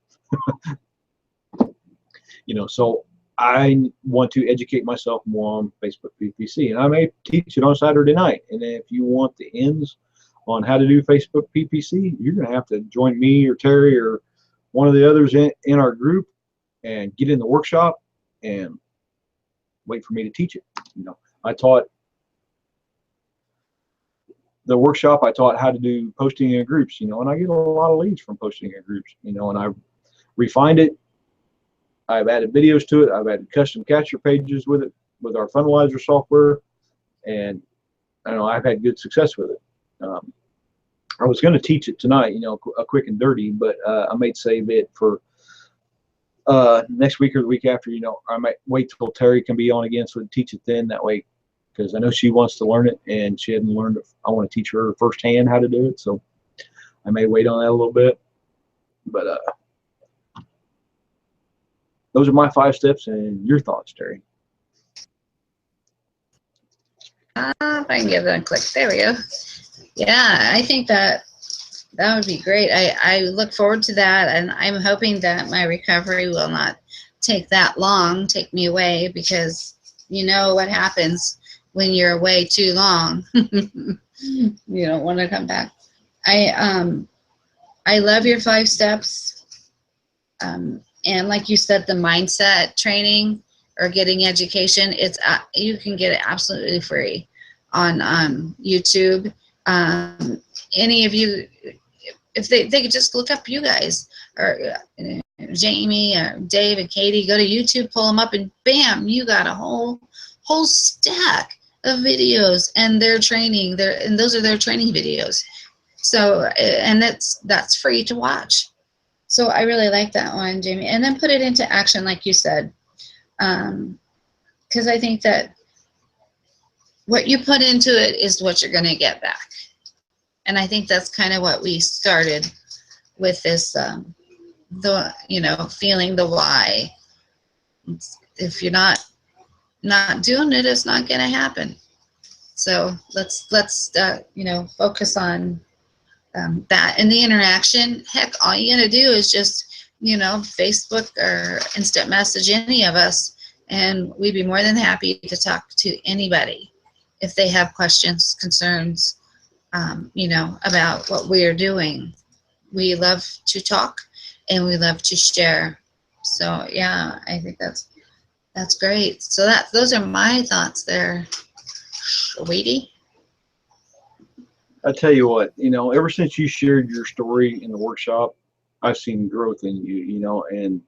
You know, so I want to educate myself more on Facebook PPC, and I may teach it on Saturday night. And if you want the ins on how to do Facebook PPC, you're going to have to join me or Terry or one of the others in our group and get in the workshop and wait for me to teach it. You know, I taught the workshop, I taught how to do posting in groups, you know, and I get a lot of leads from posting in groups, you know, and I refined it. I've added videos to it. I've added custom capture pages with it, with our funnelizer software, and I know I've had good success with it. I was going to teach it tonight, you know, a quick and dirty, but I might save it for next week or the week after. You know, I might wait till Teri can be on again so to teach it then. That way, because I know she wants to learn it and she hadn't learned it. I want to teach her firsthand how to do it, so I may wait on that a little bit. But those are my 5 steps, and your thoughts, Teri. If I can give it a click. There we go. Yeah, I think that would be great. I look forward to that, and I'm hoping that my recovery will not take that long, take me away, because you know what happens when you're away too long. You don't want to come back. I love your 5 steps. And like you said, the mindset training or getting education, it's you can get it absolutely free on YouTube. Any of you, if they could just look up you guys, or Jamie or Dave and Katie, go to YouTube, pull them up, and bam, you got a whole stack of videos and their training. And those are their training videos. So, and that's free to watch. So I really like that one, Jamie. And then put it into action, like you said. Because I think that what you put into it is what you're going to get back. And I think that's kind of what we started with this, feeling the why. If you're not doing it, it's not going to happen. So let's focus on that and the interaction. Heck, all you got to do is just, Facebook or instant message any of us, and we'd be more than happy to talk to anybody if they have questions, concerns, about what we are doing. We love to talk and we love to share. So yeah, I think that's great. So those are my thoughts there, sweetie. I tell you what, ever since you shared your story in the workshop, I've seen growth in you, and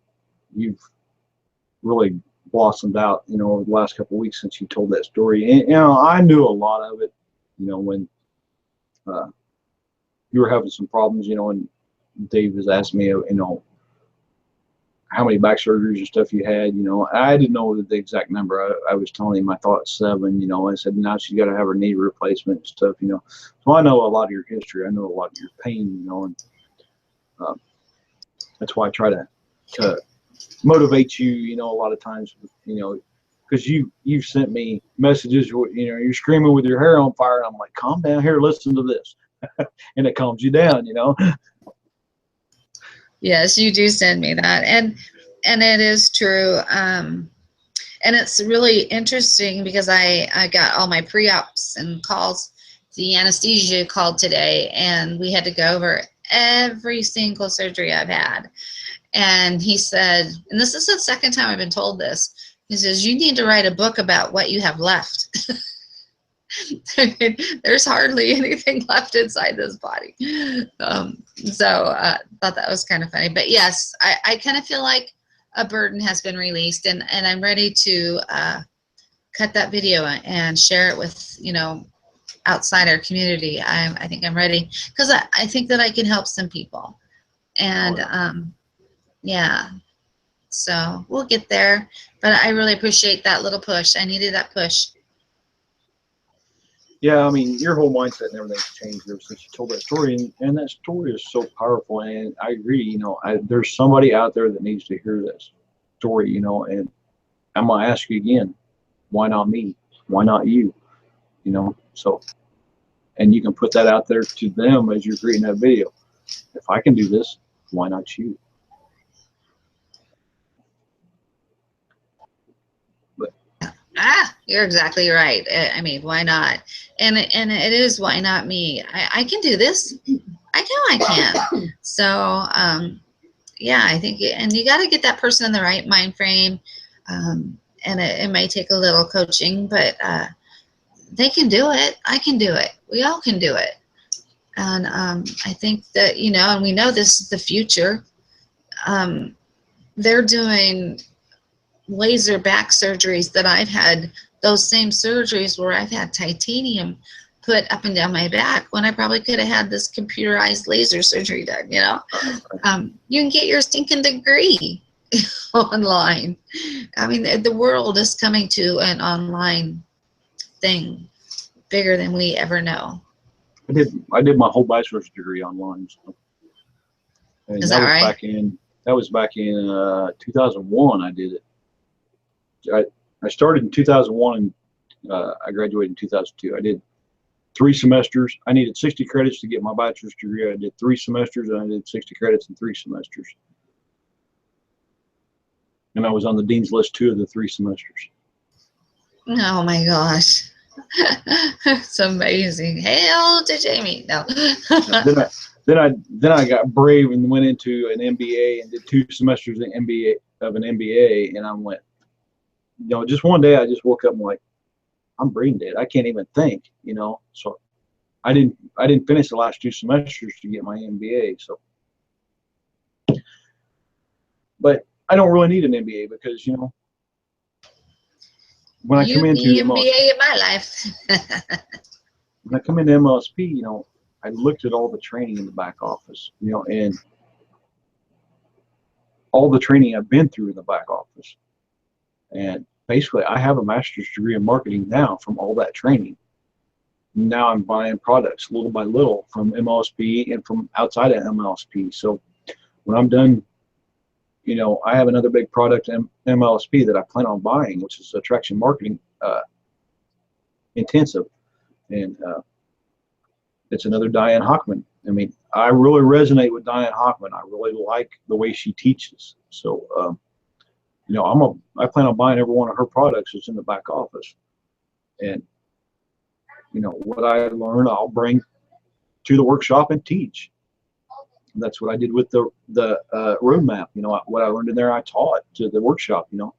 you've really blossomed out, over the last couple of weeks since you told that story. And, I knew a lot of it, when you were having some problems, and Dave was asking me, how many back surgeries and stuff you had, I didn't know the exact number. I was telling him I thought 7, I said, now she's got to have her knee replacement and stuff, So I know a lot of your history. I know a lot of your pain, and that's why I try to motivate you, a lot of times, because you've sent me messages, you're screaming with your hair on fire, and I'm like, calm down here, listen to this. And it calms you down, Yes, you do send me that, and it is true. And it's really interesting because I got all my pre-ops and calls. The anesthesia called today, and we had to go over every single surgery I've had. And he said, and this is the second time I've been told this, he says, you need to write a book about what you have left. There's hardly anything left inside this body. So I thought that was kind of funny. But yes, I kind of feel like a burden has been released, and I'm ready to cut that video and share it with, outside our community. I think I'm ready because I think that I can help some people. And yeah, so we'll get there. But I really appreciate that little push. I needed that push. Yeah, I mean, your whole mindset and everything's changed ever since you told that story, and that story is so powerful. And I agree, there's somebody out there that needs to hear this story, and I'm gonna ask you again, why not me? Why not you? So, and you can put that out there to them as you're creating that video. If I can do this, why not you? You're exactly right. I mean, why not? And it is why not me? I can do this. I know I can. So yeah, I think, and you got to get that person in the right mind frame. And it may take a little coaching, but they can do it. I can do it. We all can do it. And I think that, and we know this is the future. They're doing laser back surgeries that I've had, those same surgeries where I've had titanium put up and down my back when I probably could have had this computerized laser surgery done, you can get your stinking degree online. I mean, the world is coming to an online thing bigger than we ever know. I did my whole bachelor's degree online. So. And Is that right? That was back in 2001. I did it. I started in 2001 and I graduated in 2002. I did 3 semesters. I needed 60 credits to get my bachelor's degree. I did 3 semesters, and I did 60 credits in 3 semesters. And I was on the dean's list 2 of the 3 semesters. Oh my gosh. It's amazing. Hail to Jamie. No. Then I got brave and went into an MBA and did 2 semesters of an MBA, and I went, just one day I just woke up and like, I'm brain dead. I can't even think, So I didn't finish the last 2 semesters to get my MBA. So, but I don't really need an MBA because when I come into MBA in my life. when I come into MLSP, I looked at all the training in the back office, and all the training I've been through in the back office. And basically, I have a master's degree in marketing now from all that training. Now I'm buying products little by little from MLSP and from outside of MLSP. So when I'm done, you know, I have another big product in MLSP that I plan on buying, which is attraction marketing intensive. And it's another Diane Hockman. I mean, I really resonate with Diane Hockman. I really like the way she teaches. So, you know, I plan on buying every one of her products that's in the back office. And, you know, what I learn, I'll bring to the workshop and teach. And that's what I did with the roadmap. You know, what I learned in there, I taught to the workshop, you know,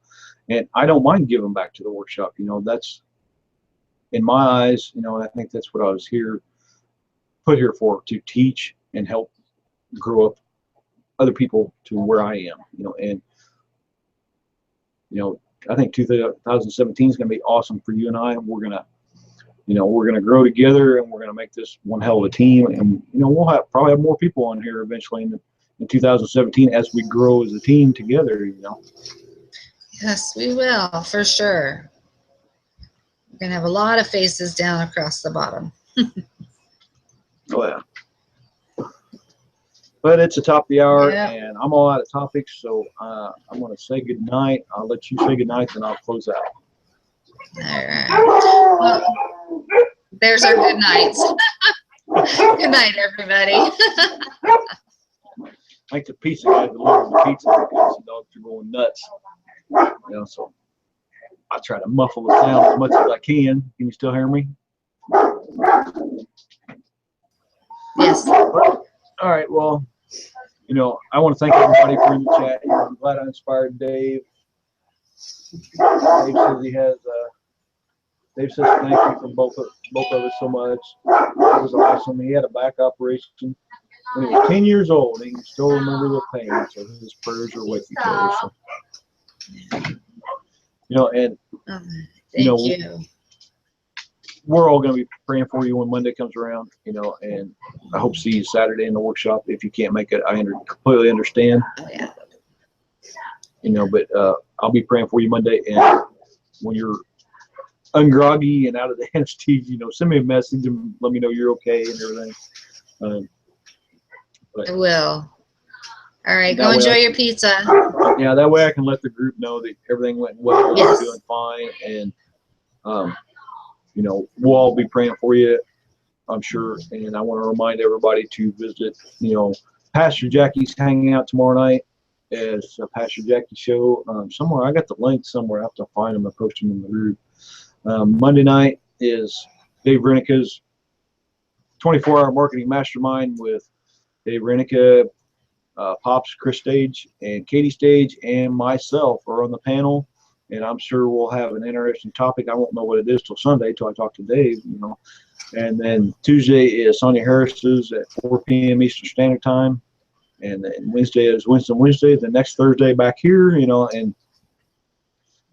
and I don't mind giving back to the workshop. You know, that's, in my eyes, you know, I think that's what I was put here for, to teach and help grow up other people to where I am, you know. And, you know, I think 2017 is going to be awesome for you and I. And we're going to grow together, and we're going to make this one hell of a team. And, you know, we'll probably have more people on here eventually in 2017 as we grow as a team together, you know. Yes, we will, for sure. We're going to have a lot of faces down across the bottom. Oh, yeah. But it's the top of the hour, Yeah. and I'm all out of topics, so I'm going to say good night. I'll let you say good night, and I'll close out. All right. Well, there's our good nights. Good night, everybody. Like the pizza guy delivering the pizza because the dogs are going nuts. You know, so I try to muffle the sound as much as I can. Can you still hear me? Yes. All right. Well, you know, I want to thank everybody for in the chat. You know, I'm glad I inspired Dave. Dave says he has. Dave says thank you for both of us so much. It was awesome. He had a back operation when he was 10 years old, and he can still remember the pain. So his prayers are with you, Teri. So, you know, and Thank you. we're all going to be praying for you when Monday comes around. You know, and I hope to see you Saturday in the workshop. If you can't make it, I completely understand. Oh, yeah. You know, but I'll be praying for you Monday, and when you're ungroggy and out of the anesthesia, you know, send me a message and let me know you're okay and everything. I will. All right, go enjoy your pizza. Yeah, that way I can let the group know that everything went well, Yes. you're doing fine, and you know, we'll all be praying for you, I'm sure. And I want to remind everybody to visit, you know, Pastor Jackie's hanging out tomorrow night. It's a Pastor Jackie show somewhere. I got the link somewhere. I have to find them and post them in the group. Monday night is Dave Renica's 24-hour marketing mastermind with Dave Renica, Pops, Chris Stage, and Katie Stage, and myself are on the panel. And I'm sure we'll have an interesting topic. I won't know what it is till Sunday, till I talk to Dave, you know. And then Tuesday is Sonia Harris's at 4 p.m. Eastern Standard Time. And then Wednesday is Winston Wednesday. The next Thursday back here, you know, and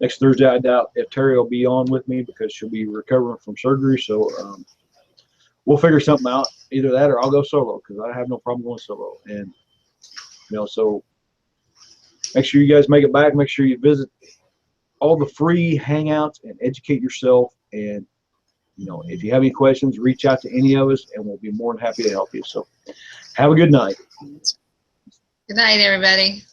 next Thursday, I doubt if Teri will be on with me because she'll be recovering from surgery. So we'll figure something out. Either that or I'll go solo because I have no problem going solo. And, you know, so make sure you guys make it back. Make sure you visit all the free hangouts and educate yourself. And, you know, if you have any questions, reach out to any of us and we'll be more than happy to help you. So have a good night. Good night, everybody.